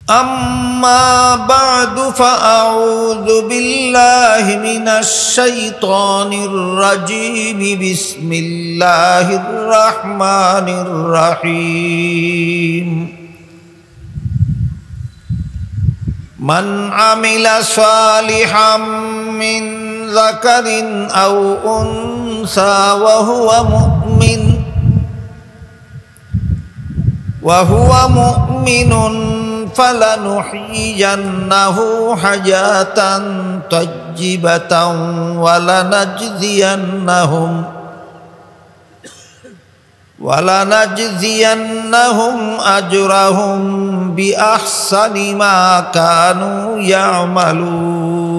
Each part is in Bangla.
أما بعد فأعوذ بالله من الشيطان الرجيم بسم الله الرحمن الرحيم من عمل صالحا من ذكر أو أنثى وهو مؤمن فلنحيينه حياة طيبة ولنجزينهم أجرهم بأحسن ما كانوا يعملون.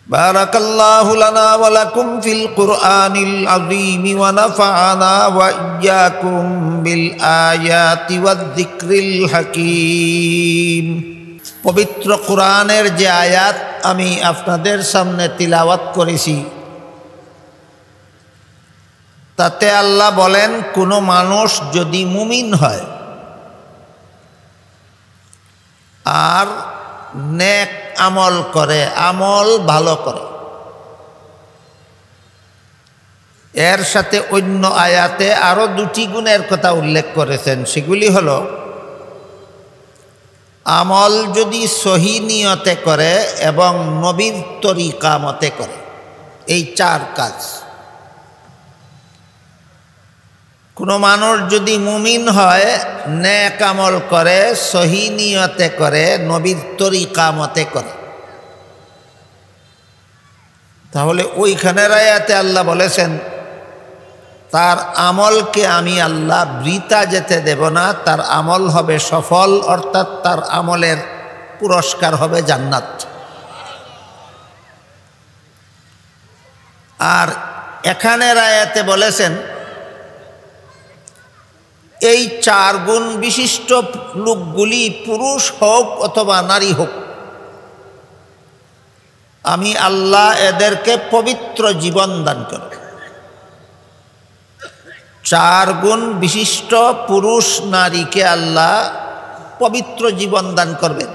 بارك الله لنا ولكم في القرآن العظيم ونفعنا وإياكم بالآيات والذكر الحكيم. পবিত্র কোরআনের যে আয়াত আমি আপনাদের সামনে তিলাওয়াত করেছি, তাতে আল্লাহ বলেন, কোনো মানুষ যদি মুমিন হয় আর নেক আমল করে, আমল ভালো করে, এর সাথে অন্য আয়াতে আরো দুটি গুণের কথা উল্লেখ করেছেন। সেগুলি হলো, আমল যদি সহি নিয়তে করে এবং নবীর তরিকা মতে করে, এই চার কাজ। কোনো মানুষ যদি মুমিন হয়, নেক আমল করে, সহি নিয়তে করে, নবীর তরিকা মতে করে, তাহলে ওইখানের আয়াতে আল্লাহ বলেছেন, তার আমলকে আমি আল্লাহ বৃথা যেতে দেব না, তার আমল হবে সফল, অর্থাৎ তার আমলের পুরস্কার হবে জান্নাত। আর এখানের আয়াতে বলেছেন, এই চার গুণ বিশিষ্ট লোকগুলি পুরুষ হোক অথবা নারী হোক, আমি আল্লাহ এদেরকে পবিত্র জীবন দান করব। চার গুণ বিশিষ্ট পুরুষ নারীকে আল্লাহ পবিত্র জীবন দান করবেন,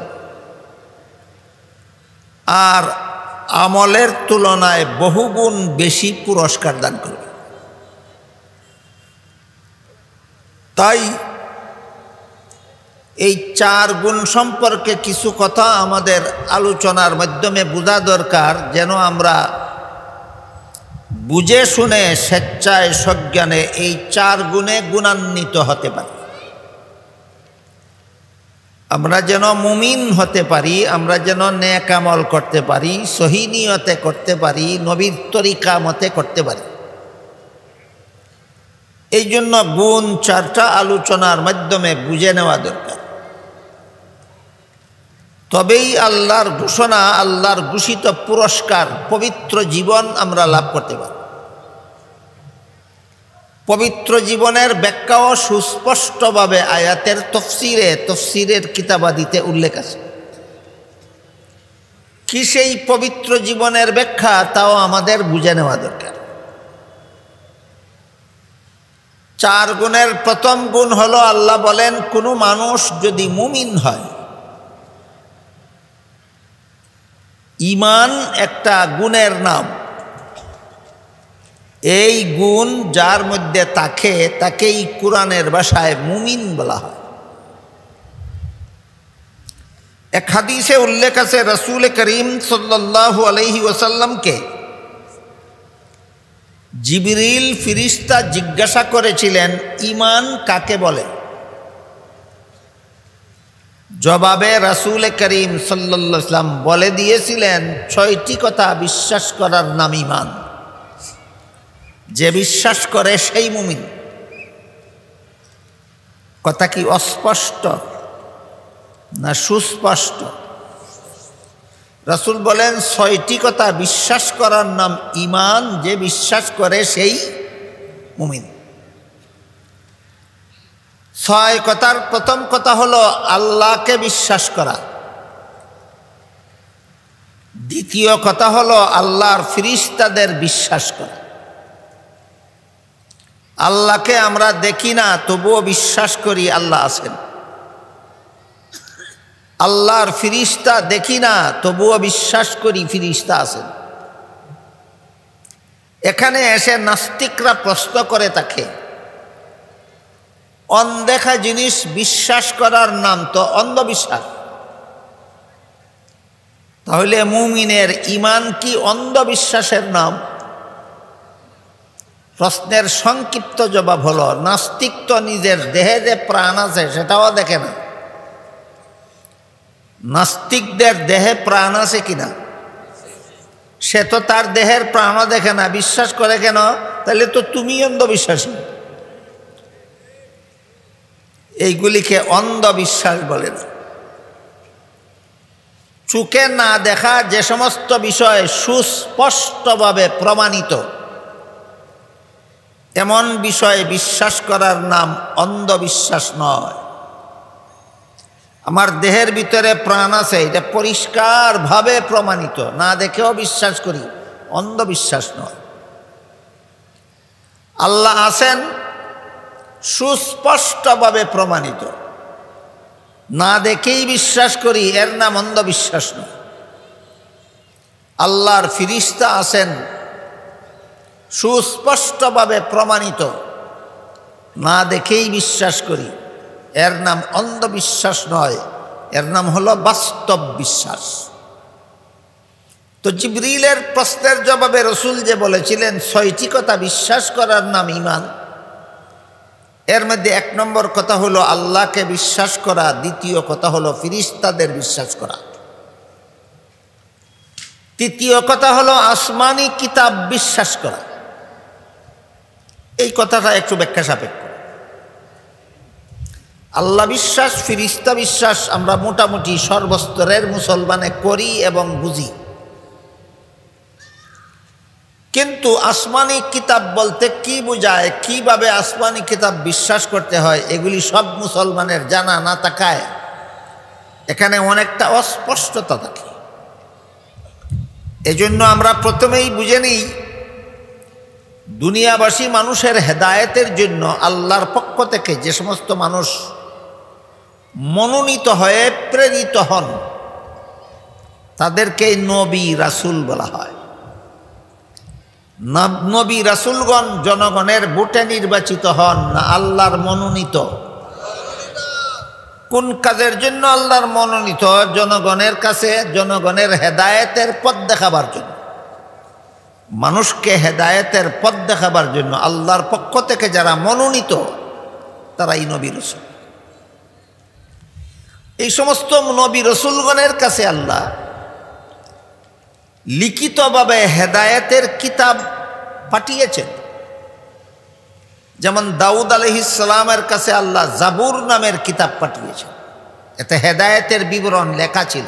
আর আমলের তুলনায় বহুগুণ বেশি পুরস্কার দান করবেন। তাই এই চার গুণ সম্পর্কে কিছু কথা আমাদের আলোচনার মাধ্যমে বোঝা দরকার, যেন আমরা বুঝে শুনে স্বেচ্ছায় সজ্ঞানে এই চার গুণে গুণান্বিত হতে পারি। আমরা যেন মুমিন হতে পারি, আমরা যেন নেক আমল করতে পারি, সহি নিয়তে করতে পারি, নবীর তরিকা মতে করতে পারি। এই জন্য গুণ চারটা আলোচনার মাধ্যমে বুঝে নেওয়া দরকার। তবেই আল্লাহর ঘোষণা, আল্লাহর ঘোষিত পুরস্কার, পবিত্র জীবন আমরা লাভ করতে পারি। পবিত্র জীবনের ব্যাখ্যাও সুস্পষ্টভাবে আয়াতের তফসিরের কিতাবাদিতে উল্লেখ আছে। কি সেই পবিত্র জীবনের ব্যাখ্যা, তাও আমাদের বুঝে নেওয়া দরকার। চার গুণের প্রথম গুণ হলো, আল্লাহ বলেন, কোনো মানুষ যদি মুমিন হয়, ঈমান একটা গুণের নাম। এই গুণ যার মধ্যে থাকে, তাকেই কোরআনের ভাষায় মুমিন বলা হয়। এক হাদিসে উল্লেখ আছে, রাসূল করিম সাল্লাল্লাহু আলাইহি ওয়াসাল্লামকে জিবরিল ফিরিস্তা জিজ্ঞাসা করেছিলেন, ঈমান কাকে বলে? জবাবে রাসূল করিম সাল্লাল্লাহু আলাইহি ওয়াসাল্লাম বলে দিয়েছিলেন, 6টি কথা বিশ্বাস করার নাম ঈমান। যে বিশ্বাস করে সেই মুমিন। কথা কি অস্পষ্ট না সুস্পষ্ট? রাসূল বলেন, 6টি কথা বিশ্বাস করার নাম ঈমান, যে বিশ্বাস করে সেই মুমিন। 6 কথার প্রথম কথা হলো আল্লাহকে বিশ্বাস করা। দ্বিতীয় কথা হলো আল্লাহর ফিরিস্তাদের বিশ্বাস করা। আল্লাহকে আমরা দেখি না, তবুও বিশ্বাস করি আল্লাহ আছেন। আল্লাহর ফিরিস্তা দেখি না, তবুও বিশ্বাস করি ফিরিস্তা আছেন। এখানে এসে নাস্তিকরা প্রশ্ন করে তাকে, অনদেখা জিনিস বিশ্বাস করার নাম তো অন্ধবিশ্বাস, তাহলে মুমিনের ঈমান কি অন্ধবিশ্বাসের নাম? প্রশ্নের সংক্ষিপ্ত জবাব হলো, নাস্তিক তো নিজের দেহে যে প্রাণ আছে সেটাও দেখে না। নাস্তিকদের দেহে প্রাণ আছে কিনা? সে তো তার দেহের প্রাণও দেখে না, বিশ্বাস করে কেন? তাহলে তো তুমি অন্ধবিশ্বাসী। এইগুলিকে অন্ধবিশ্বাস বলে না। চোখে না দেখা যে সমস্ত বিষয় সুস্পষ্টভাবে প্রমাণিত, এমন বিষয়ে বিশ্বাস করার নাম অন্ধবিশ্বাস নয়। আমার দেহের ভিতরে প্রাণ আছে, এটা পরিষ্কারভাবে প্রমাণিত, না দেখেও বিশ্বাস করি, অন্ধবিশ্বাস নয়। আল্লাহ আছেন, সুস্পষ্টভাবে প্রমাণিত, না দেখেই বিশ্বাস করি, এর নাম অন্ধবিশ্বাস নয়। আল্লাহর ফিরিস্তা আছেন, সুস্পষ্টভাবে প্রমাণিত, না দেখেই বিশ্বাস করি, এর নাম অন্ধবিশ্বাস নয়, এর নাম হলো বাস্তব বিশ্বাস। তো জিবরিলের প্রশ্নের জবাবে রসুল যে বলেছিলেন 6টি কথা বিশ্বাস করার নাম ঈমান, এর মধ্যে 1 নম্বর কথা হলো আল্লাহকে বিশ্বাস করা, দ্বিতীয় কথা হলো ফিরিস্তাদের বিশ্বাস করা, তৃতীয় কথা হলো আসমানি কিতাব বিশ্বাস করা। এই কথাটা একটু ব্যাখ্যা সাপেক্ষ। আল্লাহ বিশ্বাস, ফিরিস্তা বিশ্বাস আমরা মোটামুটি সর্বস্তরের মুসলমানে করি এবং বুঝি, কিন্তু আসমানি কিতাব বলতে কি বোঝায়, কিভাবে আসমানি কিতাব বিশ্বাস করতে হয়, এগুলি সব মুসলমানের জানা না থাকায় এখানে অনেকটা অস্পষ্টতা থাকে। এজন্য আমরা প্রথমেই বুঝে নিই, দুনিয়াবাসী মানুষের হেদায়েতের জন্য আল্লাহর পক্ষ থেকে যে সমস্ত মানুষ মনোনীত হয়ে প্রেরিত হন তাদেরকে নবী রাসূল বলা হয়। নবী রাসূলগণ জনগণের ভোটে নির্বাচিত হন না আল্লাহর মনোনীত? কোন কাজের জন্য আল্লাহর মনোনীত? জনগণের কাছে জনগণের হেদায়েতের পথ দেখাবার জন্য, মানুষকে হেদায়েতের পথ দেখাবার জন্য আল্লাহর পক্ষ থেকে যারা মনোনীত তারাই নবী রাসূল। এই সমস্ত নবী রাসূলগণের কাছে আল্লাহ লিখিতভাবে হেদায়েতের কিতাব পাঠিয়েছেন। যেমন দাউদ আলাইহিস সালামের কাছে আল্লাহ জাবুর নামের কিতাব পাঠিয়েছেন, এতে হেদায়েতের বিবরণ লেখা ছিল।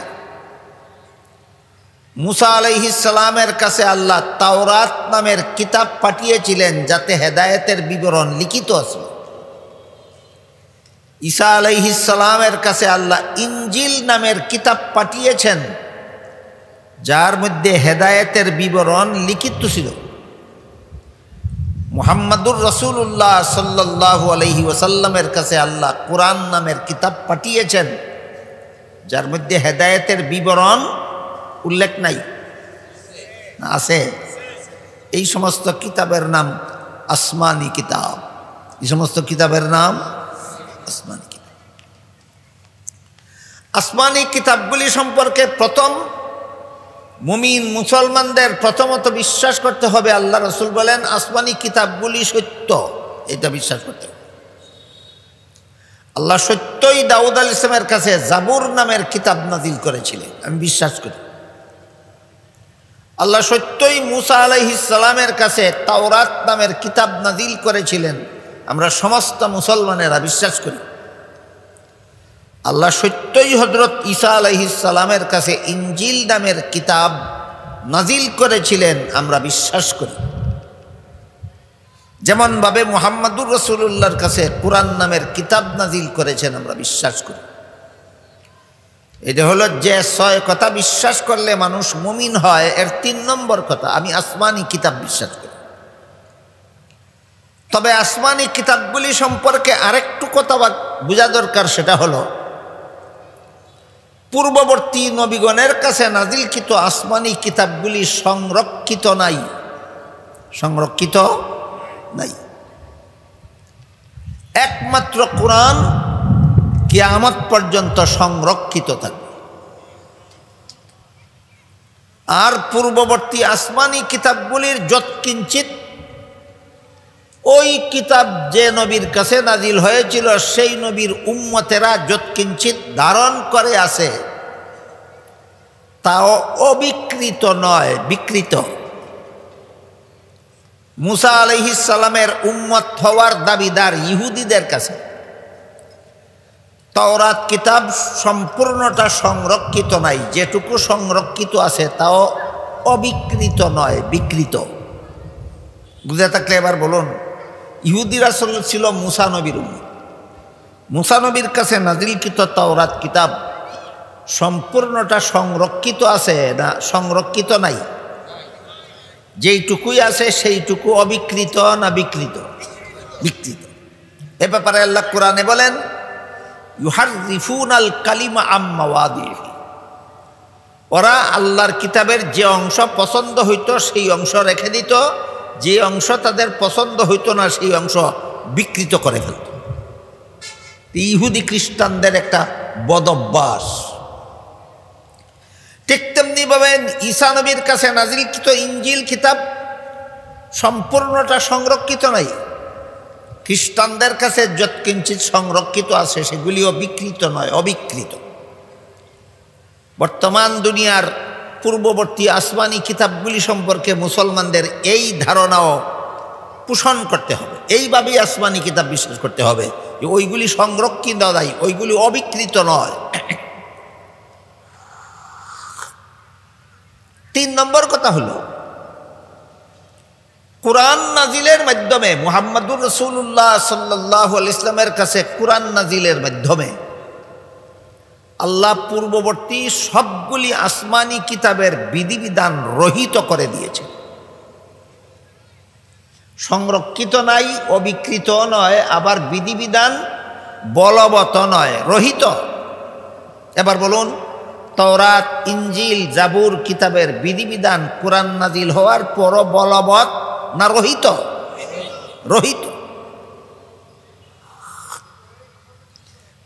মুসা আলাইহিস সালামের কাছে আল্লাহ তাওরাত নামের কিতাব পাঠিয়েছিলেন, যাতে হেদায়েতের বিবরণ লিখিত আছে। ঈসা আলাইহিস সালামের কাছে আল্লাহ ইনজিল নামের কিতাব পাঠিয়েছেন, যার মধ্যে হেদায়েতের বিবরণ লিখিত ছিল। মুহাম্মাদুর রাসূলুল্লাহ সাল্লাল্লাহু আলাইহি ওয়াসাল্লামের কাছে আল্লাহ কোরআন নামের কিতাব পাঠিয়েছেন, যার মধ্যে হেদায়েতের বিবরণ উল্লেখ নাই, আছে। এই সমস্ত কিতাবের নাম আসমানি কিতাব। এই সমস্ত কিতাবের নাম আসমানি কিতাব। আসমানি কিতাবগুলি সম্পর্কে প্রথম মুমিন মুসলমানদের প্রথমত বিশ্বাস করতে হবে, আল্লাহ রাসূল বলেন আসমানি কিতাবগুলি সত্য, এটা বিশ্বাস করতে হবে। আল্লাহ সত্যই দাউদ আলাইহিস সালামের কাছে জাবুর নামের কিতাব নাজিল করেছিলেন, আমি বিশ্বাস করি। আল্লাহ সত্যই মুসা আলাইহিস সালামের কাছে তাওরাত নামের কিতাব নাজিল করেছিলেন, আমরা সমস্ত মুসলমানেরা বিশ্বাস করি। আল্লাহ সত্যই হযরত ঈসা আলাইহিস সালামের কাছে ইনজিল নামের কিতাব নাজিল করেছিলেন, আমরা বিশ্বাস করি। যেমনভাবে মুহাম্মাদুর রাসূলুল্লাহর কাছে কোরআন নামের কিতাব নাজিল করেছেন, আমরা বিশ্বাস করি। এটা হলো যে 6 কথা বিশ্বাস করলে মানুষ মুমিন হয়, এর 3 নম্বর কথা, আমি আসমানি কিতাব বিশ্বাস করি। তবে আসমানি কিতাবগুলি সম্পর্কে আরেকটু কথা বোঝা দরকার, সেটা হলো পূর্ববর্তী নবীগণের কাছে নাজিলকৃত আসমানি কিতাবগুলি সংরক্ষিত নাই, সংরক্ষিত নাই। একমাত্র কোরআন কিয়ামত পর্যন্ত সংরক্ষিত থাকবে। আর পূর্ববর্তী আসমানি কিতাবগুলির যৎকিঞ্চিত ওই কিতাব যে নবীর কাছে নাজিল হয়েছিল সেই নবীর উম্মতেরা যৎকিঞ্চিত ধারণ করে আছে, তাও অবিকৃত নয়, বিকৃত। মুসা আলাইহিস সালামের উম্মত হওয়ার দাবিদার ইহুদিদের কাছে তাওরাত কিতাব সম্পূর্ণটা সংরক্ষিত নাই, যেটুকু সংরক্ষিত আছে তাও অবিকৃত নয়, বিকৃত। বুঝে থাকলে এবার বলুন, ইহুদিরা ছিল মুসা নবীর উম্মত। মুসা নবীর কাছে নাজিলকৃত তাওরাত কিতাব সম্পূর্ণটা সংরক্ষিত আছে না সংরক্ষিত নাই? যেইটুকুই আছে সেইটুকু অবিকৃত না বিকৃত? বিকৃত। এ ব্যাপারে আল্লাহ কোরআনে বলেন, ইউহাররিফুনাল কালিমা আম মাওয়াদিহি, ওরা আল্লাহর কিতাবের যে অংশ পছন্দ হইতো সেই অংশ রেখে দিত, যে অংশ তাদের পছন্দ হইতো না সেই অংশ বিকৃত করে ফেলত। ইহুদি খ্রিস্টানদের একটা বদভ্যাস। ঠিক তেমনিভাবে ঈসা নবীর কাছে নাজিলকৃত ইনজিল কিতাব সম্পূর্ণটা সংরক্ষিত নাই। খ্রিস্টানদের কাছে যৎকিঞ্চিত সংরক্ষিত আছে সেগুলিও বিকৃত নয়, অবিকৃত। বর্তমান দুনিয়ার পূর্ববর্তী আসমানি কিতাবগুলি সম্পর্কে মুসলমানদের এই ধারণাও পোষণ করতে হবে, এইভাবেই আসমানি কিতাব বিশ্বাস করতে হবে যে ওইগুলি সংরক্ষিত নয়, ওইগুলি অবিকৃত নয়। 3 নম্বর কথা হলো, কোরআন নাজিলের মাধ্যমে মুহাম্মদুর রাসূলুল্লাহ সাল্লাল্লাহু আলাইহি ওয়াসাল্লামের কাছে কোরআন নাজিলের মাধ্যমে আল্লাহ পূর্ববর্তী সবগুলি আসমানি কিতাবের বিধিবিধান রহিত করে দিয়েছে। সংরক্ষিত নাই, অবিকৃত নয়, আবার বিধিবিধান বলবৎ নয়, রহিত। এবার বলুন, তাওরাত, ইনজিল, জাবুর কিতাবের বিধিবিধান কোরআন নাজিল হওয়ার পরও বলবৎ না রহিত? রহিত।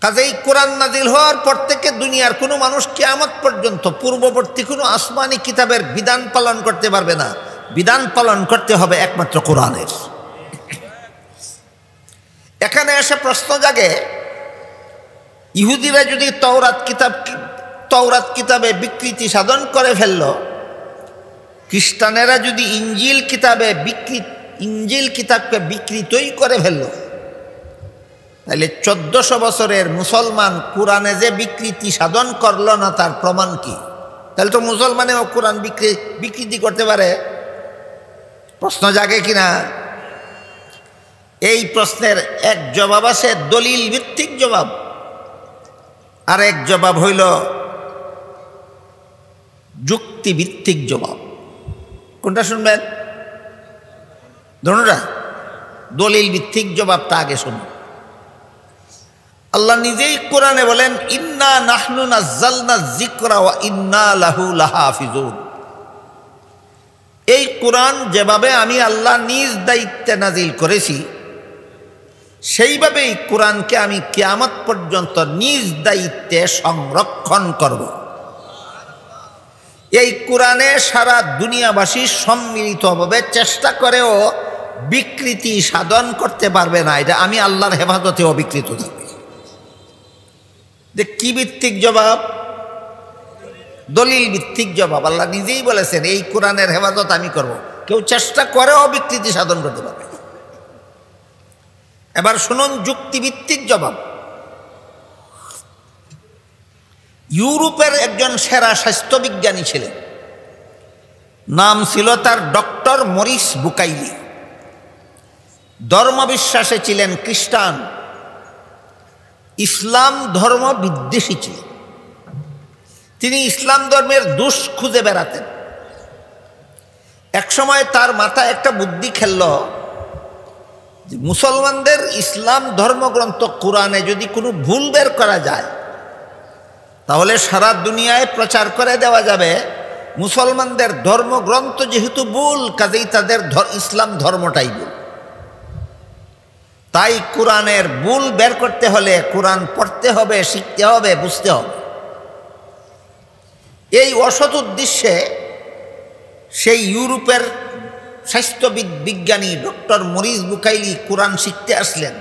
কাজেই কোরআন নাজিল হওয়ার পর থেকে দুনিয়ার কোনো মানুষ কিয়ামত পর্যন্ত পূর্ববর্তী কোনো আসমানি কিতাবের বিধান পালন করতে পারবে না। বিধান পালন করতে হবে একমাত্র কোরআনের। এখানে এসে প্রশ্ন জাগে, ইহুদিরা যদি তাওরাত কিতাবে বিকৃতি সাধন করে ফেলল, খ্রিস্টানেরা যদি ইনজিল কিতাবকে বিকৃতই করে ফেলল, তাহলে 1400 বছরের মুসলমান কোরআনে যে বিকৃতি সাধন করল না তার প্রমাণ কি? তাহলে তো মুসলমানেও কোরআন বিকৃতি করতে পারে। প্রশ্ন জাগে কিনা? এই প্রশ্নের এক জবাব আছে দলিল ভিত্তিক জবাব, আর এক জবাব হইল যুক্তিভিত্তিক জবাব। কোনটা শুনবেন? দুটোটা। দলিল ভিত্তিক জবাবটা আগে শুনুন। আল্লাহ নিজেই কোরআনে বলেন, ইন্না নাহনু নাজ্জালনা যিকরা ওয়া ইন্না লাহু লাহাফিজুন। এই কোরআন যেভাবে আমি আল্লাহ নিজ দায়িত্বে নাজিল করেছি, সেইভাবেই কোরআনকে আমি কিয়ামত পর্যন্ত নিজ দায়িত্বে সংরক্ষণ করব। এই কোরআনে সারা দুনিয়াবাসী সম্মিলিতভাবে চেষ্টা করেও বিকৃতি সাধন করতে পারবে না। এটা আমি আল্লাহর হেফাজতে অবিকৃত থাকবে। যে কি ভিত্তিক জবাব? দলিল ভিত্তিক জবাব। আল্লাহ নিজেই বলেছেন এই কোরআনের হেফাজত আমি করব। কেউ চেষ্টা করেও বিকৃতি সাধন করতে পারবে। এবার শুনুন যুক্তিভিত্তিক জবাব। ইউরোপের একজন সেরা স্বাস্থ্যবিজ্ঞানী ছিলেন, নাম ছিল তার ডক্টর মরিস বুকাইলি। ধর্মবিশ্বাসে ছিলেন খ্রিস্টান, ইসলাম ধর্ম বিদ্বেষী ছিলেন। তিনি ইসলাম ধর্মের দোষ খুঁজে বেড়াতেন। একসময় তার মাথায় একটা বুদ্ধি খেলল, যে মুসলমানদের ইসলাম ধর্মগ্রন্থ কোরআনে যদি কোনো ভুল বের করা যায় তাহলে সারা দুনিয়ায় প্রচার করে দেওয়া যাবে মুসলমানদের ধর্মগ্রন্থ যেহেতু ভুল, কাজেই তাদের ইসলাম ধর্মটাই ভুল। তাই কোরআনের ভুল বের করতে হলে কোরআন পড়তে হবে, শিখতে হবে, বুঝতে হবে। এই অসৎ উদ্দেশ্যে সেই ইউরোপের স্বাস্থ্যবিদ বিজ্ঞানী ডক্টর মরিস বুকাইলি কোরআন শিখতে আসলেন।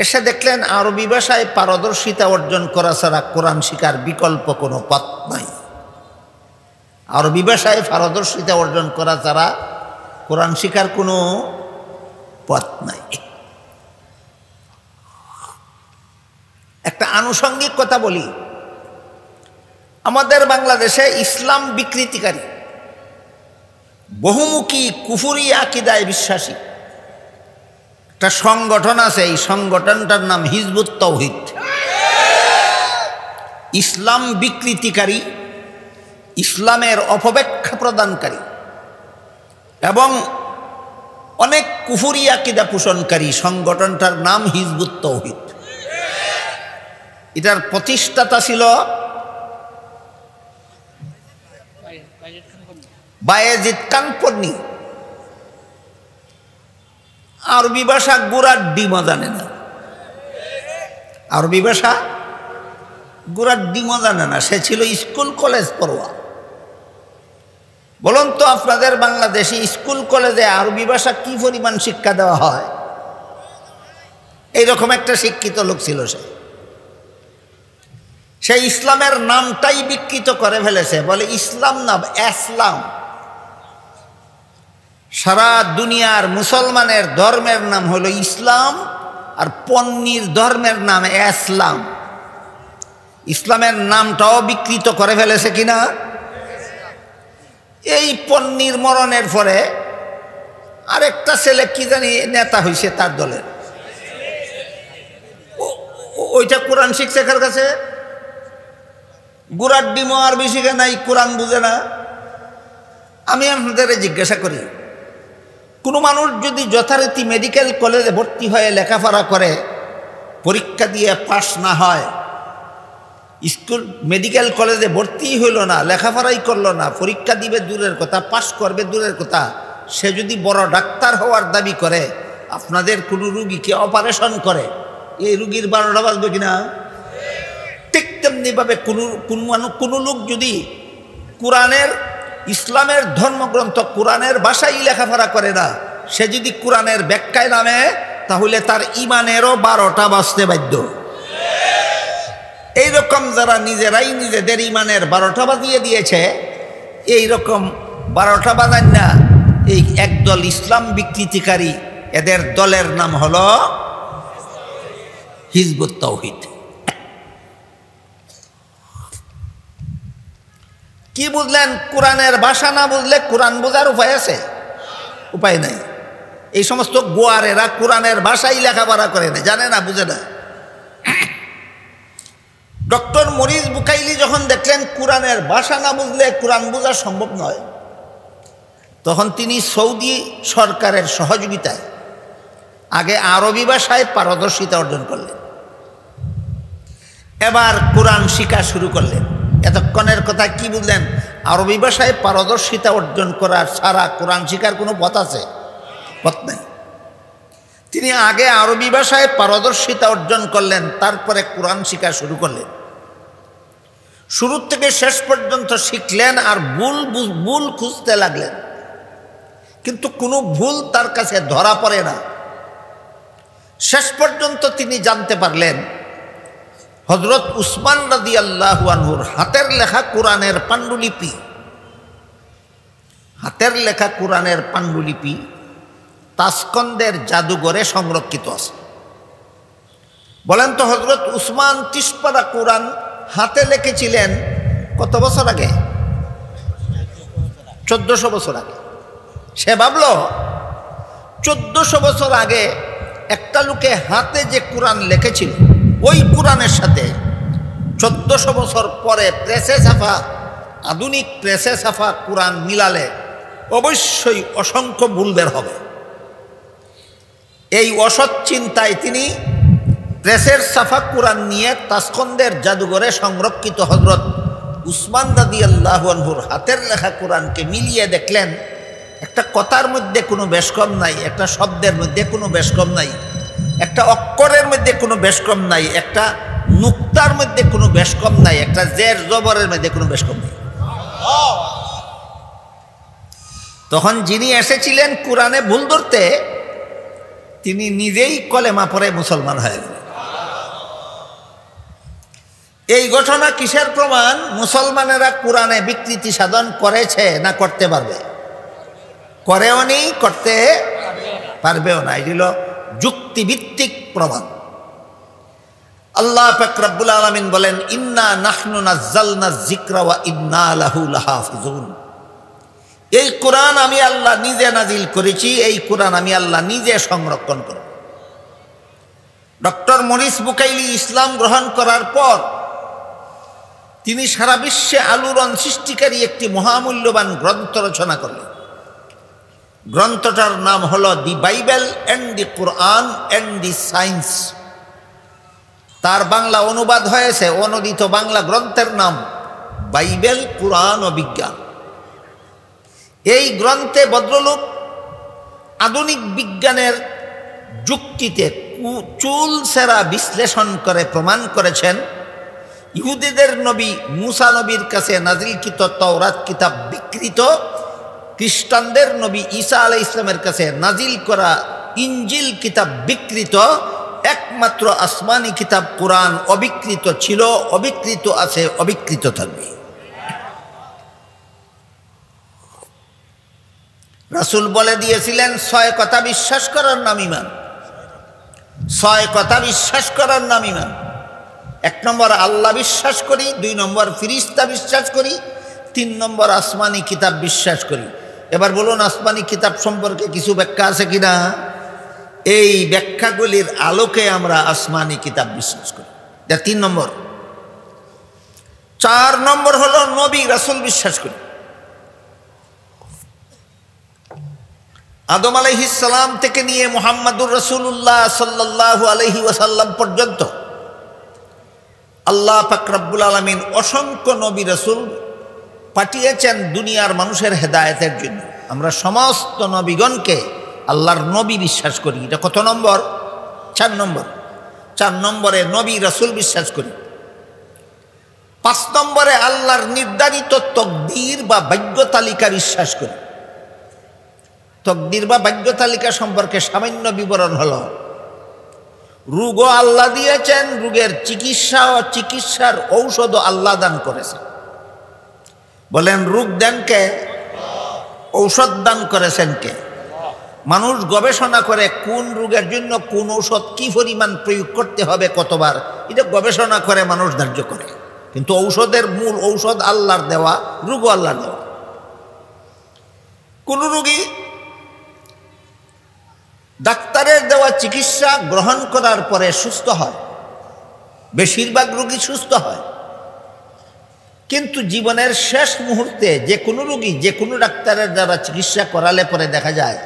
এসে দেখলেন আরবি ভাষায় পারদর্শিতা অর্জন করা ছাড়া কোরআন শিখার বিকল্প কোনো পথ নাই। আরবি ভাষায় পারদর্শিতা অর্জন করা ছাড়া কোরআন শিখার কোনো পথ নাই। একটা আনুষঙ্গিক কথা বলি, আমাদের বাংলাদেশে ইসলাম বিকৃতিকারী বহুমুখী কুফরি আকিদায় বিশ্বাসী একটা সংগঠন আছে। এই সংগঠনটার নাম হিজবুত তাওহীদ। ইসলাম বিকৃতিকারী, ইসলামের অপব্যাখ্যা প্রদানকারী এবং অনেক কুফরি আকিদা পোষণকারী সংগঠনটার নাম হিজবুত তাওহীদ। এটার প্রতিষ্ঠাতা ছিল বায়েজিদ কানপন্নী। আরবি ভাষা গুড়ার ডিমও জানে না, আরবি ভাষা গুড়ার ডিমও জানে না। সে ছিল স্কুল কলেজ পড়ুয়া। বলুন তো আপনাদের বাংলাদেশে স্কুল কলেজে আরবি ভাষা কি পরিমাণ শিক্ষা দেওয়া হয়? এইরকম একটা শিক্ষিত লোক ছিল সে। সে ইসলামের নামটাই বিকৃত করে ফেলেছে, বলে ইসলাম না ইসলাম। সারা দুনিয়ার মুসলমানের ধর্মের নাম হলো ইসলাম, আর পন্নীর ধর্মের নাম ইসলাম। ইসলামের নামটাও বিকৃত করে ফেলেছে কিনা? এই পন্নীর মরণের পরে আরেকটা ছেলে কি জানি নেতা হয়েছে তার দলের, ওইটা কোরআন শিখছে কার কাছে? গুড়ার ডিমও আরবি শিখে নাই, কোরআন বুঝে না। আমি আপনাদের জিজ্ঞাসা করি, কোনো মানুষ যদি যথারীতি মেডিকেল কলেজে ভর্তি হয়ে লেখাপড়া করে, পরীক্ষা দিয়ে পাস না হয়, স্কুল মেডিকেল কলেজে ভর্তি হইল না, লেখাপড়াই করলো না, পরীক্ষা দিবে দূরের কথা, পাস করবে দূরের কথা, সে যদি বড় ডাক্তার হওয়ার দাবি করে, আপনাদের কোনো রুগীকে অপারেশন করে, এই রুগীর 12টা বাজবে কিনা? ঠিক তেমনিভাবে কোনো লোক যদি কোরআনের ইসলামের ধর্মগ্রন্থ কোরআনের ভাষাই লেখাপড়া করে না, সে যদি কোরআনের ব্যাখ্যায় নামে, তাহলে তার ইমানেরও 12টা বাজতে বাধ্য। এইরকম যারা নিজেরাই নিজেদের ইমানের 12টা বাজিয়ে দিয়েছে, এইরকম 12টা বাজান না এই একদল ইসলাম বিকৃতিকারী, এদের দলের নাম হলো হিজবুত তাওহীদ। কি বুঝলেন? কোরআনের ভাষা না বুঝলে কোরআন বোঝার উপায় আছে? উপায় নাই। এই সমস্ত গোয়ারেরা কোরআনের ভাষাই লেখাপড়া করে না, জানে না, বুঝে না। ডক্টর মরিস বুকাইলি যখন দেখলেন কোরআনের ভাষা না বুঝলে কোরআন বোঝা সম্ভব নয়, তখন তিনি সৌদি সরকারের সহযোগিতায় আগে আরবি ভাষায় পারদর্শিতা অর্জন করলেন, এবার কোরআন শিক্ষা শুরু করলেন। এতক্ষণের কথা কি বুঝলেন? আরবি ভাষায় পারদর্শিতা অর্জন করার ছাড়া কোরআন শিখার কোনো পথ আছে? পথ নাই। তিনি আগে আরবি ভাষায় পারদর্শিতা অর্জন করলেন, তারপরে কোরআন শিক্ষা শুরু করলেন। শুরু থেকে শেষ পর্যন্ত শিখলেন আর ভুল খুঁজতে লাগলেন, কিন্তু কোনো ভুল তার কাছে ধরা পড়ে না। শেষ পর্যন্ত তিনি জানতে পারলেন হযরত উসমান রাদিয়াল্লাহু আনহুর হাতের লেখা কোরআনের পাণ্ডুলিপি, হাতের লেখা কোরআনের পাণ্ডুলিপি তাসকন্দের জাদুঘরে সংরক্ষিত আছে। বলেন তো হযরত উসমান 30 পারা কোরআন হাতে লিখেছিলেন কত বছর আগে? 1400 বছর আগে। সে ভাবল 1400 বছর আগে একটা লোকে হাতে যে কোরআন লিখেছিল, ওই কোরআনের সাথে 1400 বছর পরে প্রেসে ছাপা, আধুনিক প্রেসে ছাপা কোরআন মিলালে অবশ্যই অসংখ্য ভুল বের হবে। এই অসৎ চিন্তায় তিনি প্রেসের সাফা কোরআন নিয়ে তাসকন্দের জাদুঘরে সংরক্ষিত হযরত উসমান রাদিয়াল্লাহু আনহুর হাতের লেখা কোরআনকে মিলিয়ে দেখলেন একটা কথার মধ্যে কোনো বেশকম নাই, একটা শব্দের মধ্যে কোনো বেশকম নাই, একটা অক্ষরের মধ্যে কোনো বেশকম নাই, একটা নুক্তার মধ্যে কোনো বেশকম নাই, একটা জের জবরের মধ্যে কোনো বেশকম নাই। তখন যিনি এসেছিলেন কোরআনে ভুল ধরতে, তিনি নিজেই কলেমা পড়ে মুসলমান হয়ে গেলেন। এই ঘটনা কিসের প্রমাণ? মুসলমানেরা কোরআনে বিকৃতি সাধন করেছে না করতে পারবে? করেও নি, করতে পারবেও না। এটি হল যুক্তিভিত্তিক প্রমাণ। আল্লাহ পাক রব্বুল আলামিন বলেন, ইন্না নাহনু নাজ্জালনা যিকরা ওয়া ইন্না লাহু লাহাফিজুন। এই কোরআন আমি আল্লাহ নিজে নাজিল করেছি, এই কোরআন আমি আল্লাহ নিজে সংরক্ষণ করব। ডক্টর মরিস বুকাইলি ইসলাম গ্রহণ করার পর তিনি সারা বিশ্বে আলোড়ন সৃষ্টিকারী একটি মহামূল্যবান গ্রন্থ রচনা করলেন। গ্রন্থটার নাম হলো দি Bible and the Quran and the science. তার বাংলা অনুবাদ হয়েছে, অনূদিত বাংলা গ্রন্থের নাম বাইবেল, কোরআন ও বিজ্ঞান। এই গ্রন্থে ভদ্রলোক আধুনিক বিজ্ঞানের যুক্তিতে চুল সেরা বিশ্লেষণ করে প্রমাণ করেছেন ইহুদিদের নবী মুসা নবীর কাছে নাজিলকৃত তাওরাত কিতাব বিকৃত, খ্রিস্টানদের নবী ঈসা আলাইহিস সালামের কাছে নাজিল করা ইনজিল কিতাব বিকৃত, একমাত্র আসমানি কিতাব কোরআন অবিকৃত ছিল, অবিকৃত আছে, অবিকৃত থাকবে। রাসূল বলে দিয়েছিলেন, 6 কথা বিশ্বাস করার নাম ঈমান। 6 কথা বিশ্বাস করার নাম ঈমান। 1 নম্বর আল্লাহ বিশ্বাস করি, 2 নম্বর ফেরেশতা বিশ্বাস করি, 3 নম্বর আসমানি কিতাব বিশ্বাস করি। এবার বলুন, আসমানি কিতাব সম্পর্কে কিছু ব্যাখ্যা আছে কিনা? এই ব্যাখ্যাগুলির আলোকে আমরা আসমানি কিতাব বিশ্বাস করি। এটা 3 নম্বর। 4 নম্বর হলো নবী রাসূল বিশ্বাস করি। আদম আলাইহিস সালাম থেকে নিয়ে মুহাম্মাদুর রাসূলুল্লাহ সাল্লাল্লাহু আলাইহি ওয়াসাল্লাম পর্যন্ত আল্লাহ পাক রব্বুল আলামিন অসংখ্য নবী রাসূল পাঠিয়েছেন দুনিয়ার মানুষের হেদায়েতের জন্য। আমরা সমস্ত নবীগণকে আল্লাহর নবী বিশ্বাস করি। এটা কত নম্বর? 4 নম্বর। 4 নম্বরে নবী রাসূল বিশ্বাস করি। 5 নম্বরে আল্লাহর নির্ধারিত তকদির বা ভাগ্য তালিকা বিশ্বাস করি। তকদির বা ভাগ্য তালিকা সম্পর্কে সামান্য বিবরণ হলো, রোগও আল্লাহ দিয়েছেন, রোগের চিকিৎসা ও চিকিৎসার ঔষধও আল্লাহ দান করেছেন। বলেন, রোগ দেন কে? ঔষধ দান করেছেন কে? মানুষ গবেষণা করে কোন রোগের জন্য কোন ঔষধ কি পরিমাণ প্রয়োগ করতে হবে, কতবার, এটা গবেষণা করে মানুষ ধার্য করে। কিন্তু ঔষধের মূল ঔষধ আল্লাহর দেওয়া, রোগও আল্লাহর দেওয়া। কোন রোগী ডাক্তারের দেওয়া চিকিৎসা গ্রহণ করার পরে সুস্থ হয়, বেশিরভাগ রোগী সুস্থ হয়। কিন্তু জীবনের শেষ মুহূর্তে যে কোনো রোগী যে কোনো ডাক্তারের দ্বারা চিকিৎসা করালে পরে দেখা যায়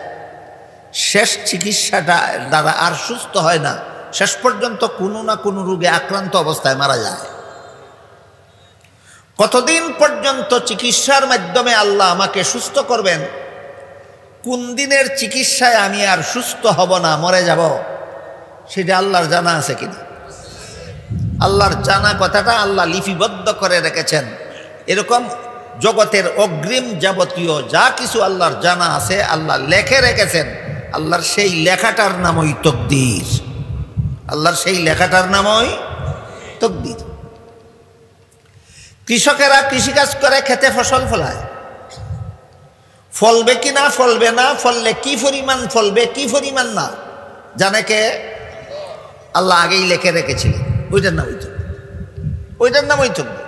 শেষ চিকিৎসাটা দ্বারা আর সুস্থ হয় না, শেষ পর্যন্ত কোনো না কোনো রোগে আক্রান্ত অবস্থায় মারা যায়। কতদিন পর্যন্ত চিকিৎসার মাধ্যমে আল্লাহ আমাকে সুস্থ করবেন, কোন দিনের চিকিৎসায় আমি আর সুস্থ হব না, মরে যাব, সেটা আল্লাহর জানা আছে কিনা? আল্লাহর জানা কথাটা আল্লাহ লিপিবদ্ধ করে রেখেছেন। এরকম জগতের অগ্রিম যাবতীয় যা কিছু আল্লাহর জানা আছে আল্লাহ লেখে রেখেছেন। আল্লাহর সেই লেখাটার নামই তকদির। আল্লাহর সেই লেখাটার নামই তকদির। কৃষকেরা কৃষিকাজ করে, খেতে ফসল ফলায়, ফলবে কি না, ফলবে না, ফললে কি পরিমাণ ফলবে, কি পরিমাণ না, জানে কে? আল্লাহ আগেই লেখে রেখেছিলেন। ওইটার নাম ওইটার নাম ওই তকদির।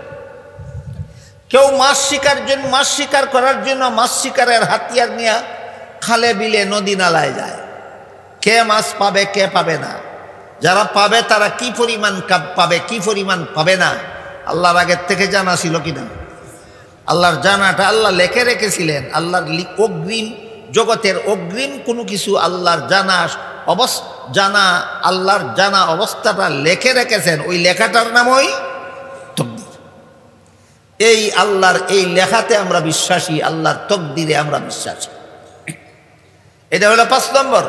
কেউ মাছ শিকার করার জন্য মাছ শিকারের হাতিয়ার নিয়ে খালে বিলে নদী নালায় যায়। কে মাছ পাবে, কে পাবে না, যারা পাবে তারা কি পরিমাণ পাবে, কি পরিমাণ পাবে না, আল্লাহর আগের থেকে জানা ছিল কিনা? আল্লাহর জানাটা আল্লাহ লেখে রেখেছিলেন। আল্লাহর অগ্রিম জগতের অগ্রিম কোনো কিছু আল্লাহর জানা আল্লাহর জানা অবস্থাটা লেখে রেখেছেন, ওই লেখাটার নামই তকদির। এই আল্লাহর এই লেখাতে আমরা বিশ্বাসী, আল্লাহর তকদিরে আমরা বিশ্বাসী। এটা হলো 5 নম্বর।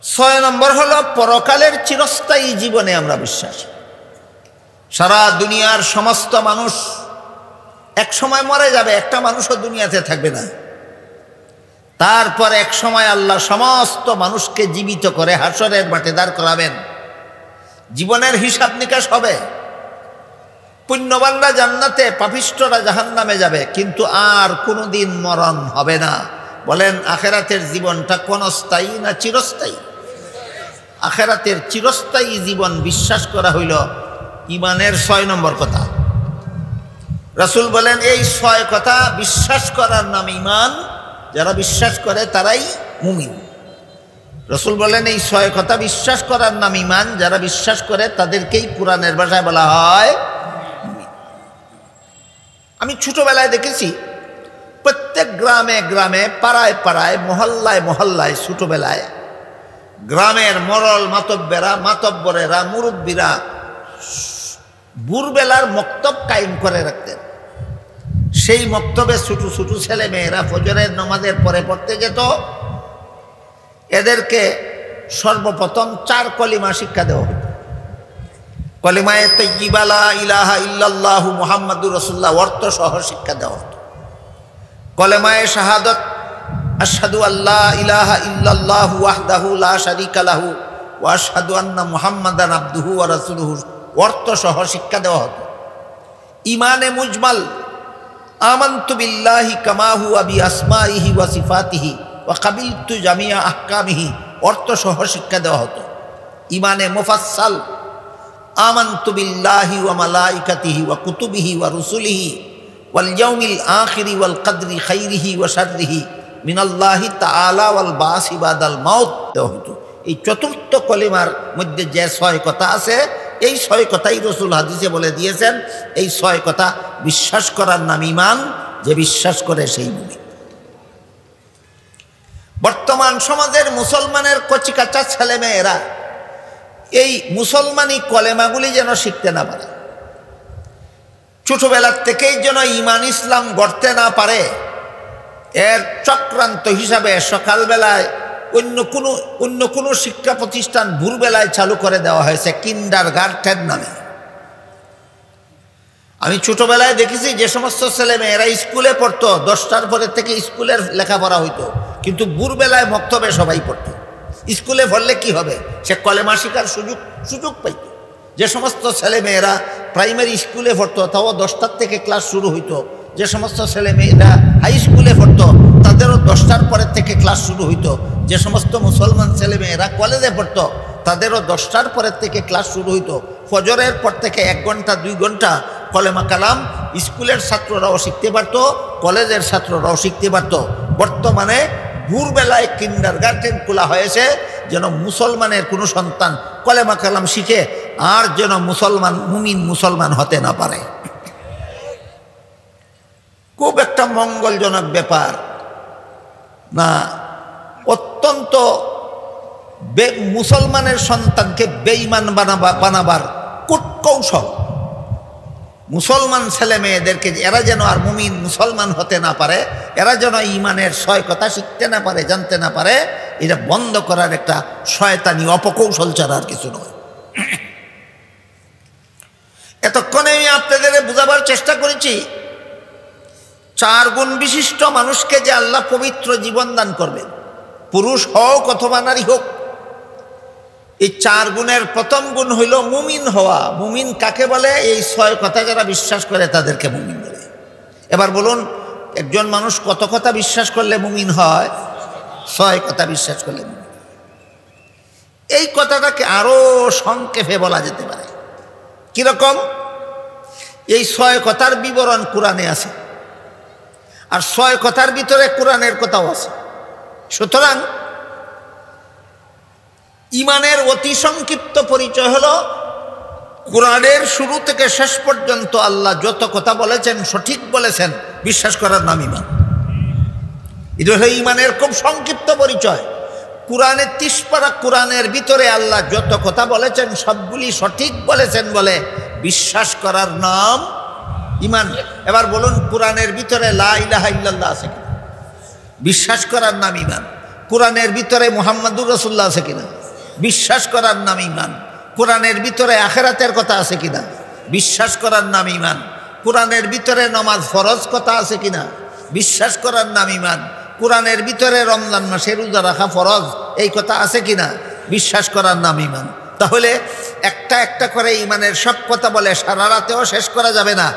6 নম্বর হলো পরকালের চিরস্থায়ী জীবনে আমরা বিশ্বাসী। সারা দুনিয়ার সমস্ত মানুষ এক সময় মরে যাবে, একটা মানুষও দুনিয়াতে থাকবে না। তারপর এক সময় আল্লাহ সমস্ত মানুষকে জীবিত করে হাসরের মাঠে দাঁড় করাবেন, জীবনের হিসাব নিকাশ হবে। পুণ্যবানরা জান্নাতে, পাপিষ্ঠরা জাহান্নামে যাবে, কিন্তু আর কোনোদিন মরণ হবে না। বলেন আখেরাতের জীবনটা ক্ষণস্থায়ী না চিরস্থায়ী? আখেরাতের চিরস্থায়ী জীবন বিশ্বাস করা হইল ইমানের 6 নম্বর কথা। রাসূল বলেন এই 6 কথা বিশ্বাস করার নাম ঈমান, যারা বিশ্বাস করে তারাই মুমিন। রাসূল বলেন এই 6 কথা বিশ্বাস করার নাম ঈমান, যারা বিশ্বাস করে তাদেরকেই কোরআনের ভাষায় বলা হয় মুমিন। আমি ছোটবেলায় দেখেছি প্রত্যেক গ্রামে গ্রামে, পাড়ায় পাড়ায়, মহল্লায় মহল্লায়, ছোটবেলায় গ্রামের মরল মাতব্বরেরা, মুরব্বীরা ভোরবেলার মক্তব কায়েম করে রাখতেন। সেই মক্তবে ছোট ছোট ছেলে মেয়েরা ফজরের নামাজের পরে পড়তে যেত। এদেরকে সর্বপ্রথম 4 কলিমা শিক্ষা দেওয়া হতো। কলিমায়ে তাইয়্যিবা লা ইলাহা ইল্লাল্লাহু মুহাম্মাদুর রাসূলুল্লাহ অর্থ সহ শিক্ষা দেওয়া হতো। কলিমায়ে শাহাদাত আশহাদু আল্লা ইলাহা ইল্লাল্লাহু ওয়াহদাহু লা শারীকা লাহু ওয়া আশহাদু আন্না মুহাম্মাদান আবদুহু ওয়া রাসূলুহু অর্থ সহ শিক্ষা দেওয়া হতো। ঈমানে মুজমাল আমানতু বিল্লাহি কামা হুয়া বিআসমাইহি ওয়া সিফাতিহি ওয়া কাবিলতু জামিয়া আহকামিহি অর্থ সহ শিক্ষা দেওয়া হতো। ঈমানে মুফাসসাল আমানতু বিল্লাহি ওয়া মালাইকাতিহি ওয়া কুতুবিহি ওয়া রুসুলিহি ওয়াল ইয়াউমিল আখিরি ওয়াল কদরি খাইরিহি ওয়া শাররিহি মিনাল্লাহি তাআলা ওয়াল বাসি বাদাল মাউত দেওয়া হতো। এই চতুর্থ কলিমার মধ্যে যে 6 কথা আছে, এই 6 কথাই রাসূল হাদিসে বলে দিয়েছেন। এই 6 কথা বিশ্বাস করার নাম ঈমান, যে বিশ্বাস করে সেই মুমিন। বর্তমান সমাজের মুসলমানের কচিকাঁচা ছেলে মেয়েরা এই মুসলমানি কলেমাগুলি যেন শিখতে না পারে, ছোটবেলার থেকেই যেন ঈমান ইসলাম গড়তে না পারে, এর চক্রান্ত হিসাবে সকালবেলায় অন্য কোনো শিক্ষা প্রতিষ্ঠান ভোরবেলায় চালু করে দেওয়া হয়েছে কিন্ডারগার্টেন নামে। আমি ছোটবেলায় দেখেছি যে সমস্ত ছেলে মেয়েরা স্কুলে পড়তো, 10টার পরে থেকে স্কুলের লেখাপড়া হইতো, কিন্তু ভোরবেলায় মক্তবে সবাই পড়তো। স্কুলে পড়লে কি হবে, সে কলেমা শিখার সুযোগ পাইত। যে সমস্ত ছেলে মেয়েরা প্রাইমারি স্কুলে পড়তো, তাও 10টার থেকে ক্লাস শুরু হইতো। যে সমস্ত ছেলে মেয়েরা হাই স্কুলে পড়তো, তাদেরও 10টার পরে থেকে ক্লাস শুরু হইতো। যে সমস্ত মুসলমান ছেলে মেয়েরা কলেজে পড়তো, তাদেরও 10টার পরের থেকে ক্লাস শুরু হইতো। ফজরের পর থেকে 1 ঘন্টা 2 ঘন্টা কলেমা কালাম স্কুলের ছাত্ররাও শিখতে পারত, কলেজের ছাত্ররাও শিখতে পারত। বর্তমানে ভোরবেলায় কিন্ডারগার্টেন খোলা হয়েছে, যেন মুসলমানের কোনো সন্তান কলেমা কালাম শিখে আর যেন মুমিন মুসলমান হতে না পারে। খুব একটা মঙ্গলজনক ব্যাপার না, অত্যন্ত মুসলমানের সন্তানকে বেঈমান বানাবার কূটকৌশল। মুসলমান ছেলে মেয়েদেরকে এরা যেন আর মুমিন মুসলমান হতে না পারে, এরা যেন ঈমানের 6 কথা শিখতে না পারে, জানতে না পারে, এটা বন্ধ করার একটা শয়তানি অপকৌশল ছাড়া আর কিছু নয়। এতক্ষণে আমি আপনাদের বোঝাবার চেষ্টা করেছি 4 গুণ বিশিষ্ট মানুষকে যে আল্লাহ পবিত্র জীবন দান করবেন, পুরুষ হোক অথবা নারী হোক। এই 4 গুণের প্রথম গুণ হইল মুমিন হওয়া। মুমিন কাকে বলে? এই 6 কথা যারা বিশ্বাস করে তাদেরকে মুমিন বলে। এবার বলুন, একজন মানুষ কত কথা বিশ্বাস করলে মুমিন হয়? 6 কথা বিশ্বাস করলে মুমিন। এই কথাটাকে আরো সংক্ষেপে বলা যেতে পারে। কিরকম? এই 6 কথার বিবরণ কোরআনে আছে, আর 6 কথার ভিতরে কোরআনের কথাও আছে। সুতরাং ঈমানের অতি সংক্ষিপ্ত পরিচয় হলো কোরআনের শুরু থেকে শেষ পর্যন্ত আল্লাহ যত কথা বলেছেন সঠিক বলেছেন বিশ্বাস করার নাম ঈমান। এটা হলো ইমানের খুব সংক্ষিপ্ত পরিচয়। কোরআনে 30 পারা কোরআনের ভিতরে আল্লাহ যত কথা বলেছেন সবগুলি সঠিক বলেছেন বলে বিশ্বাস করার নাম ইমান। এবার বলুন, কোরআনের ভিতরে লা ইলাহা ইল্লাল্লাহ আছে কিনা? বিশ্বাস করার নাম ইমান। কোরআনের ভিতরে মুহাম্মাদুর রাসূলুল্লাহ আছে কিনা? বিশ্বাস করার নাম ইমান। কোরআনের ভিতরে আখিরাতের কথা আছে কিনা? বিশ্বাস করার নাম ইমান। কোরআনের ভিতরে নামাজ ফরজ কথা আছে কিনা? বিশ্বাস করার নাম ইমান। কোরআনের ভিতরে রমজান মাসে রোজা রাখা ফরজ এই কথা আছে কিনা? বিশ্বাস করার নাম ইমান। তাহলে একটা একটা করে ইমানের সব কথা বলে সারা রাতেও শেষ করা যাবে না।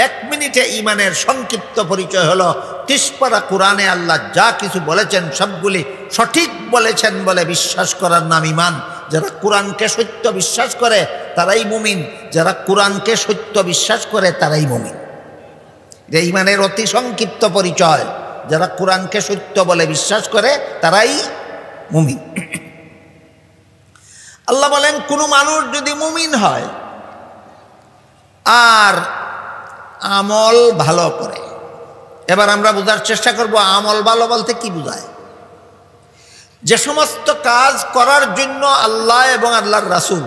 1 মিনিটে ইমানের সংক্ষিপ্ত পরিচয় হলো 30 পারা কোরআনে আল্লাহ যা কিছু বলেছেন সবগুলি সঠিক বলেছেন বলে বিশ্বাস করার নাম ইমান। যারা কোরআনকে সত্য বিশ্বাস করে তারাই মুমিন, যারা কোরআনকে সত্য বিশ্বাস করে তারাই মুমিন। যে ইমানের অতি সংক্ষিপ্ত পরিচয়, যারা কোরআনকে সত্য বলে বিশ্বাস করে তারাই মুমিন। আল্লাহ বলেন, কোনো মানুষ যদি মুমিন হয় আর আমল ভালো করে। এবার আমরা বোঝার চেষ্টা করব আমল ভালো বলতে কি বোঝায়। যে সমস্ত কাজ করার জন্য আল্লাহ এবং আল্লাহর রাসূল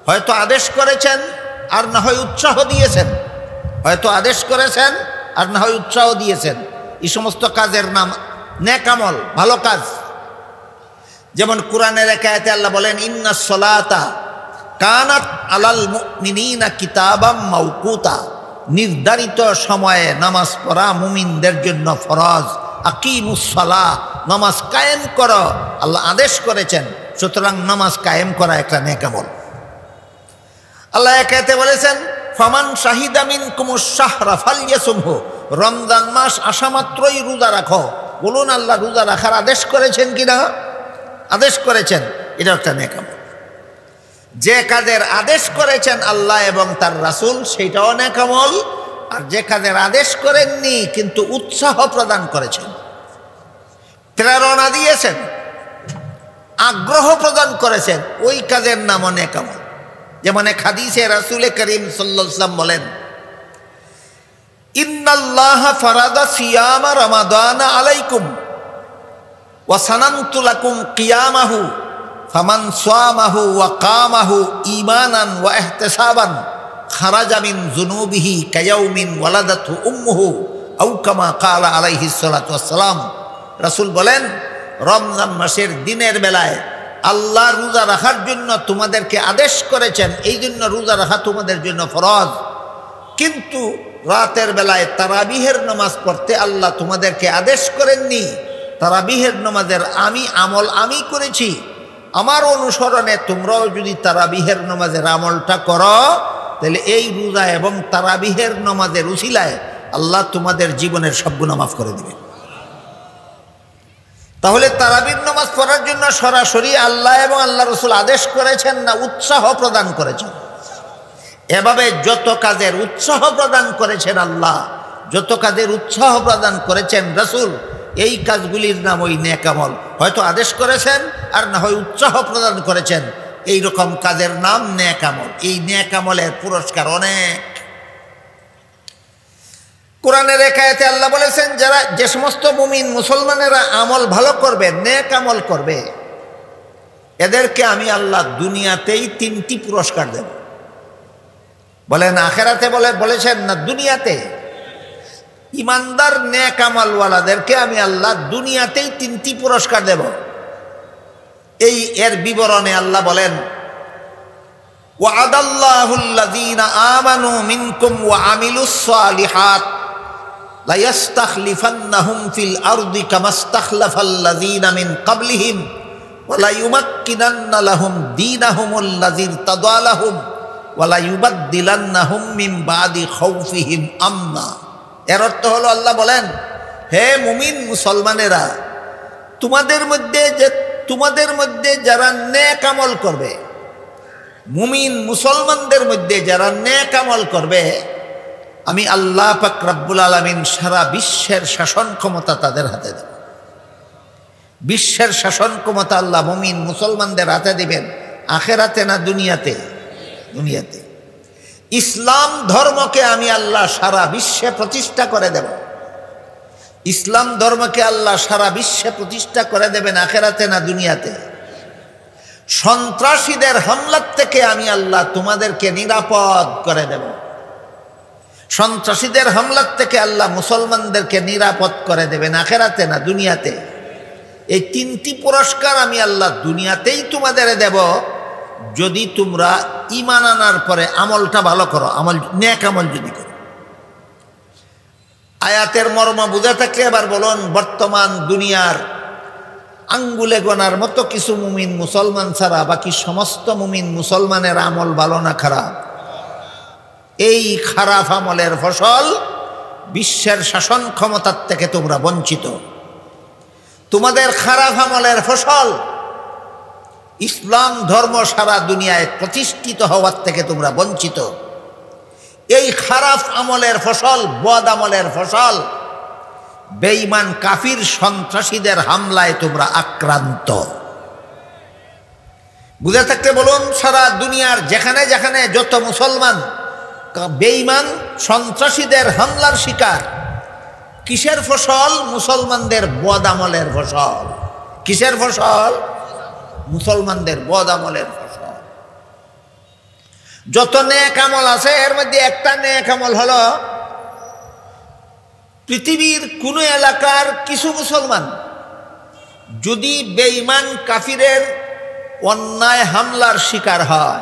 হয়তো আদেশ করেছেন আর না হয় উৎসাহ দিয়েছেন, হয়তো আদেশ করেছেন আর না হয় উৎসাহ দিয়েছেন, এই সমস্ত কাজের নাম নেক আমল, ভালো কাজ। যেমন কোরআনের এক আয়াতে আল্লাহ বলেন, ইন্নাস সালাতা কানাত আলাল মুমিনিনা কিতাবাম মাওকুতা, নির্ধারিত সময়ে নামাজ পড়া মুমিনদের জন্য ফরজ। আকিমুস সালাহ, নামাজ কায়েম করো, আল্লাহ আদেশ করেছেন। সুতরাং নামাজ কায়েম করা একটা নেক আমল। আল্লাহ এক আয়াতে বলেছেন, ফামান শাহিদা মিনকুমুশ শাহরা ফালইয়াসুমহু, রমজান মাস আসা মাত্রই রোজা রাখো। বলুন, আল্লাহ রোজা রাখার আদেশ করেছেন কিনা? আদেশ করেছেন, এটা একটা নেক আমল। যে কাজের আদেশ করেছেন আল্লাহ এবং তার রাসূল সেইটাও নেক আমল। আর যে কাজের আদেশ করেননি কিন্তু উৎসাহ প্রদান করেছেন, প্রেরণা দিয়েছেন, আগ্রহ প্রদান করেছেন, ওই কাজের নামও নেক আমল। যেমন এক হাদিসে রাসূল করিম সাল্লাল্লাহু আলাইহি ওয়াসাল্লাম বলেন, ইন্নাল্লাহা ফারাদা সিয়ামা রমাদান আলাইকুম ওয়া সানানতু লাকুম কিয়ামাহু ফামান সামাহু ওয়া কামাহু ঈমানান ওয়া ইহতিসাবান খারাজা মিন যুনুবিহি কায়াউমিন ওয়ালাদাতহু উম্মুহু আও কামা ক্বালা আলাইহিস সালাতু ওয়াস সালাম। রাসূল বলেন, রমজান মাসের দিনের বেলায় আল্লাহ রোজা রাখার জন্য তোমাদেরকে আদেশ করেছেন, এই জন্য রোজা রাখা তোমাদের জন্য ফরজ। কিন্তু রাতের বেলায় তারাবিহের নামাজ পড়তে আল্লাহ তোমাদেরকে আদেশ করেননি। তারাবিহের নামাজের আমল আমি করেছি, আমার অনুসরণে তোমরাও যদি তারাবিহের নামাজের আমলটা করো তাহলে এই রোজা এবং তারাবিহের নামাজের উসিলায় আল্লাহ তোমাদের জীবনের সব গুনাহ মাফ করে দিবেন। তাহলে তারাবির নামাজ পড়ার জন্য সরাসরি আল্লাহ এবং আল্লাহ রাসূল আদেশ করেছেন না উৎসাহ প্রদান করেছেন? এভাবে যত কাজের উৎসাহ প্রদান করেছেন আল্লাহ, যত কাজের উৎসাহ প্রদান করেছেন রাসূল, এই কাজগুলির নাম ওই নেক আমল। হয়তো আদেশ করেছেন আর না হয় উৎসাহ প্রদান করেছেন, এই রকম কাজের নাম নেক আমল। এই নেক আমলের পুরস্কার অনেক। কোরআনের এক আয়াতে আল্লাহ বলেছেন, যে সমস্ত মুমিন মুসলমানেরা আমল ভালো করবে, নেক আমল করবে, এদেরকে আমি আল্লাহ দুনিয়াতেই 3টি পুরস্কার দেব। বলেন আখিরাতে বলেছেন না দুনিয়াতে? ইমানদার নেক আমলওয়ালাদেরকে আমি আল্লাহ দুনিয়াতেই 3টি পুরস্কার দেব। এর বিবরণে আল্লাহ বলেন, ওয়াদাল্লাহুল্লাযীনা আমানু মিনকুম ওয়া আমিলুস সালিহাত লা ইস্তাখলিফান্নাহুম ফিল আরদি কামাস্তাখলাফাল্লাযীনা মিন ক্বাবলিহিম ওয়া লা ইউমাক্কিনান্না লাহুম দীনাহুমুল্লাযী ইরতাদা লাহুম ওয়া লা ইউবাদদিলান্নাহুম মিন বাদি খাউফিহিম আমনা। এর অর্থ হলো, আল্লাহ বলেন, হে মুমিন মুসলমানেরা, তোমাদের মধ্যে যারা নেক আমল করবে, মুমিন মুসলমানদের মধ্যে যারা নেক আমল করবে, আমি আল্লাহ পাক রব্বুল আলামিন সারা বিশ্বের শাসন ক্ষমতা তাদের হাতে দেব। বিশ্বের শাসন ক্ষমতা আল্লাহ মুমিন মুসলমানদের হাতে দিবেন। আখিরাতে না দুনিয়াতে? দুনিয়াতে। ইসলাম ধর্মকে আমি আল্লাহ সারা বিশ্বে প্রতিষ্ঠা করে দেব। ইসলাম ধর্মকে আল্লাহ সারা বিশ্বে প্রতিষ্ঠা করে দেবেন, আখেরাতে না দুনিয়াতে। সন্ত্রাসীদের হামলার থেকে আমি আল্লাহ তোমাদেরকে নিরাপদ করে দেব। সন্ত্রাসীদের হামলার থেকে আল্লাহ মুসলমানদেরকে নিরাপদ করে দেবেন, আখেরাতে না দুনিয়াতে। এই তিনটি পুরস্কার আমি আল্লাহ দুনিয়াতেই তোমাদের দেব, যদি তোমরা ঈমান আনার পরে আমলটা ভালো করো, আমল নেক আমল যদি করো। আয়াতের মর্ম বুঝে থাকলে এবার বলুন, বর্তমান দুনিয়ার আঙ্গুলে গোনার মতো কিছু মুমিন মুসলমান ছাড়া বাকি সমস্ত মুমিন মুসলমানের আমল ভালো না খারাপ? এই খারাপ আমলের ফসল বিশ্বের শাসন ক্ষমতার থেকে তোমরা বঞ্চিত। তোমাদের খারাপ আমলের ফসল ইসলাম ধর্ম সারা দুনিয়ায় প্রতিষ্ঠিত হওয়ার থেকে তোমরা বঞ্চিত। এই খারাপ আমলের ফসল, বদ আমলের ফসল বেঈমান কাফির সন্ত্রাসীদের হামলায় তোমরা আক্রান্ত। বুঝে থাকতে বলুন, সারা দুনিয়ার যেখানে যেখানে যত মুসলমান বেঈমান সন্ত্রাসীদের হামলার শিকার, কিসের ফসল? মুসলমানদের বদ আমলের ফসল। কিসের ফসল? মুসলমানদের বদ আমলের ফসল। যত নেক আমল আছে এর মধ্যে একটা নেক আমল হলো, পৃথিবীর কোন এলাকার কিছু মুসলমান যদি বেঈমান কাফিরের অন্যায় হামলার শিকার হয়,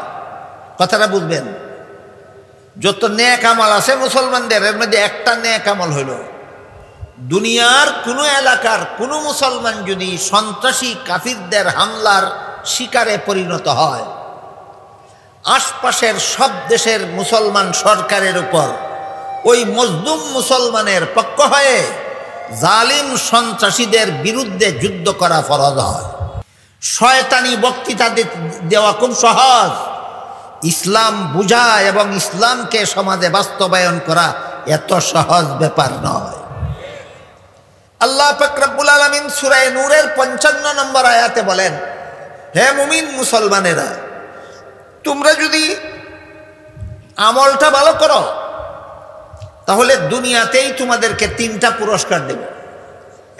কথাটা বুঝবেন, যত নেক আমল আছে মুসলমানদের এর মধ্যে একটা নেক আমল হইল, দুনিয়ার কোনো এলাকার কোনো মুসলমান যদি সন্ত্রাসী কাফিরদের হামলার শিকারে পরিণত হয়, আশপাশের সব দেশের মুসলমান সরকারের উপর ওই মজলুম মুসলমানের পক্ষ হয়ে জালিম সন্ত্রাসীদের বিরুদ্ধে যুদ্ধ করা ফরজ হয়। শয়তানি বক্তৃতা দেওয়া খুব সহজ, ইসলাম বুঝা এবং ইসলামকে সমাজে বাস্তবায়ন করা এত সহজ ব্যাপার নয়। আল্লাহ পাক রব্বুল আলামিন সূরা নূরের 55 নম্বর আয়াতে বলেন, হে মুমিন মুসলমানেরা, তোমরা যদি আমলটা ভালো করো তাহলে দুনিয়াতেই তোমাদেরকে 3টা পুরস্কার দেব।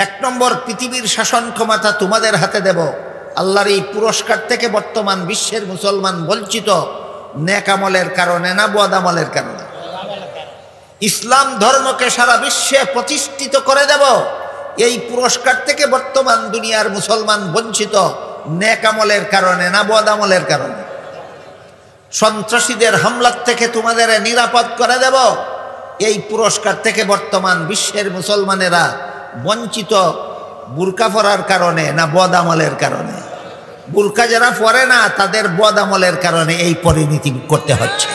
1 নম্বর, পৃথিবীর শাসন ক্ষমতা তোমাদের হাতে দেব। আল্লাহর এই পুরস্কার থেকে বর্তমান বিশ্বের মুসলমান বঞ্চিত, নেক আমলের কারণে না বদ আমলের কারণে? ইসলাম ধর্মকে সারা বিশ্বে প্রতিষ্ঠিত করে দেব। এই পুরস্কার থেকে বর্তমান দুনিয়ার মুসলমান বঞ্চিত, নেক আমলের কারণে না বদ আমলের কারণে? সন্ত্রাসীদের হামলার থেকে তোমাদের নিরাপদ করে দেব। এই পুরস্কার থেকে বর্তমান বিশ্বের মুসলমানেরা বঞ্চিত, বুরকা পরার কারণে না বদ আমলের কারণে? বুরকা যারা পরে না তাদের বদ আমলের কারণে এই পরিণতি করতে হচ্ছে।